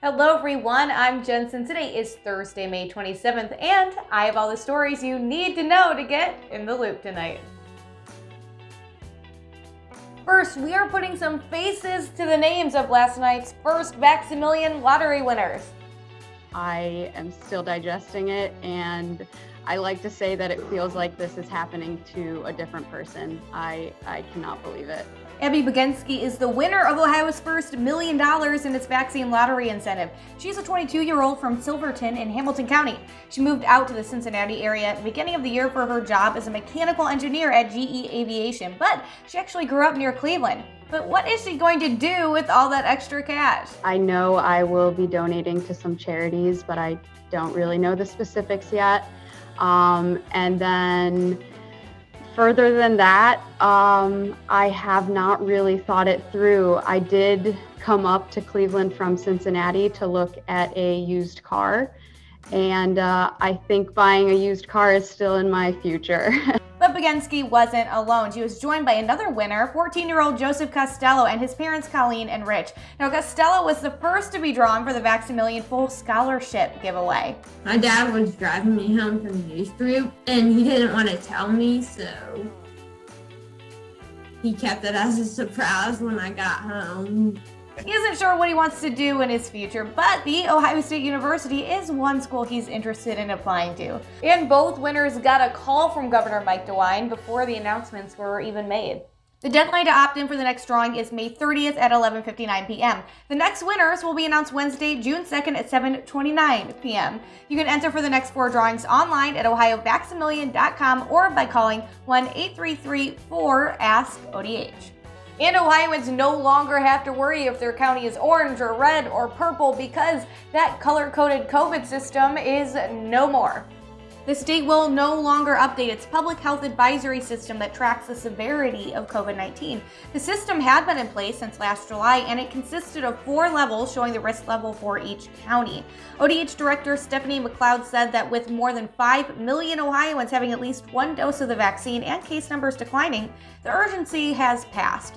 Hello everyone, I'm Jensen. Today is Thursday, May 27th, and I have all the stories you need to know to get in the loop tonight. First, we are putting some faces to the names of last night's first vax-a-million lottery winners. I am still digesting it, and I like to say that it feels like this is happening to a different person. I cannot believe it. Abby Bugensky is the winner of Ohio's first $1 million in its vaccine lottery incentive. She's a 22-year-old from Silverton in Hamilton County. She moved out to the Cincinnati area at the beginning of the year for her job as a mechanical engineer at GE Aviation, but she actually grew up near Cleveland. But what is she going to do with all that extra cash? I know I will be donating to some charities, but I don't really know the specifics yet. And then further than that, I have not really thought it through. I did come up to Cleveland from Cincinnati to look at a used car, and I think buying a used car is still in my future. But Bugensky wasn't alone. She was joined by another winner, 14-year-old Joseph Costello, and his parents Colleen and Rich. Now, Costello was the first to be drawn for the vax-a-million full scholarship giveaway. My dad was driving me home from youth group, and he didn't want to tell me, so he kept it as a surprise when I got home. He isn't sure what he wants to do in his future, but the Ohio State University is one school he's interested in applying to. And both winners got a call from Governor Mike DeWine before the announcements were even made. The deadline to opt in for the next drawing is May 30th at 11:59 p.m. The next winners will be announced Wednesday, June 2nd at 7:29 p.m. You can enter for the next 4 drawings online at ohiovax-a-million.com or by calling 1-833-4-ASK-ODH. And Ohioans no longer have to worry if their county is orange or red or purple because that color-coded COVID system is no more. The state will no longer update its public health advisory system that tracks the severity of COVID-19. The system had been in place since last July, and it consisted of 4 levels showing the risk level for each county. ODH Director Stephanie McLeod said that with more than 5 million Ohioans having at least 1 dose of the vaccine and case numbers declining, the urgency has passed.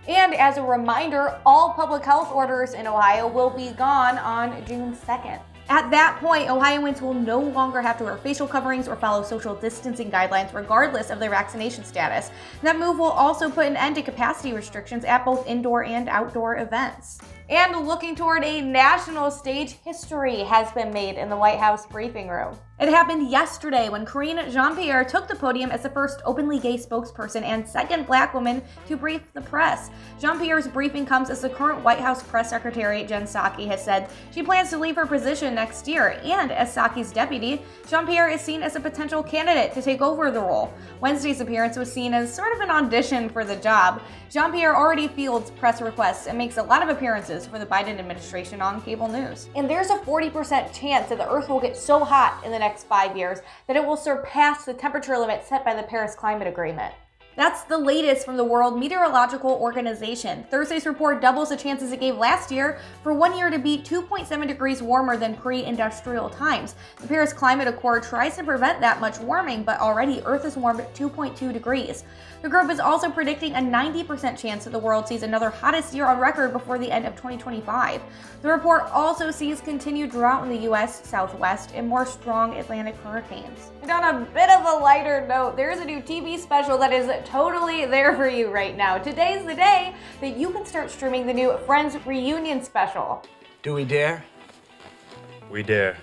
And as a reminder, all public health orders in Ohio will be gone on June 2nd. At that point, Ohioans will no longer have to wear facial coverings or follow social distancing guidelines regardless of their vaccination status. That move will also put an end to capacity restrictions at both indoor and outdoor events. And looking toward a national stage, history has been made in the White House briefing room. It happened yesterday when Karine Jean-Pierre took the podium as the first openly gay spokesperson and second Black woman to brief the press. Jean-Pierre's briefing comes as the current White House press secretary, Jen Psaki, has said she plans to leave her position next year, and as Psaki's deputy, Jean-Pierre is seen as a potential candidate to take over the role. Wednesday's appearance was seen as sort of an audition for the job. Jean-Pierre already fields press requests and makes a lot of appearances for the Biden administration on cable news. And there's a 40% chance that the Earth will get so hot in the next 5 years that it will surpass the temperature limit set by the Paris Climate Agreement. That's the latest from the World Meteorological Organization. Thursday's report doubles the chances it gave last year for 1 year to be 2.7 degrees warmer than pre-industrial times. The Paris Climate Accord tries to prevent that much warming, but already Earth is warmed at 2.2 degrees. The group is also predicting a 90% chance that the world sees another hottest year on record before the end of 2025. The report also sees continued drought in the U.S. Southwest and more strong Atlantic hurricanes. And on a bit of a lighter note, there's a new TV special that is totally there for you right now. Today's the day that you can start streaming the new Friends Reunion special. Do we dare? We dare.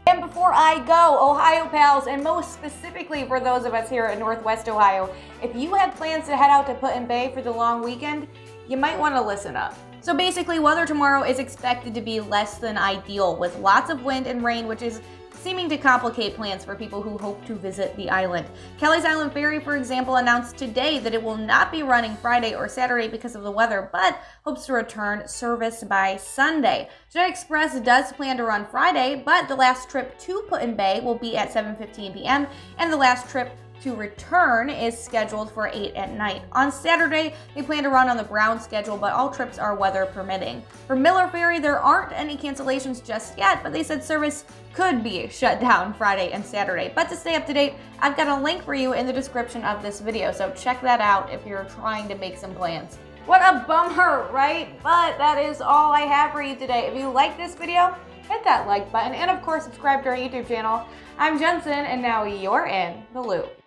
And before I go, Ohio pals, and most specifically for those of us here in Northwest Ohio, if you have plans to head out to Put-in-Bay for the long weekend, you might want to listen up. So basically, weather tomorrow is expected to be less than ideal, with lots of wind and rain, which is seeming to complicate plans for people who hope to visit the island. Kelly's Island Ferry, for example, announced today that it will not be running Friday or Saturday because of the weather, but hopes to return service by Sunday. Jet Express does plan to run Friday, but the last trip to Put-in-Bay will be at 7:15 p.m., and the last trip to return is scheduled for 8 at night. On Saturday, they plan to run on the Brown schedule, but all trips are weather permitting. For Miller Ferry, there aren't any cancellations just yet, but they said service could be shut down Friday and Saturday. But to stay up to date, I've got a link for you in the description of this video, so check that out if you're trying to make some plans. What a bummer, right? But that is all I have for you today. If you like this video, hit that like button, and of course subscribe to our YouTube channel. I'm Jensen, and now you're in the loop.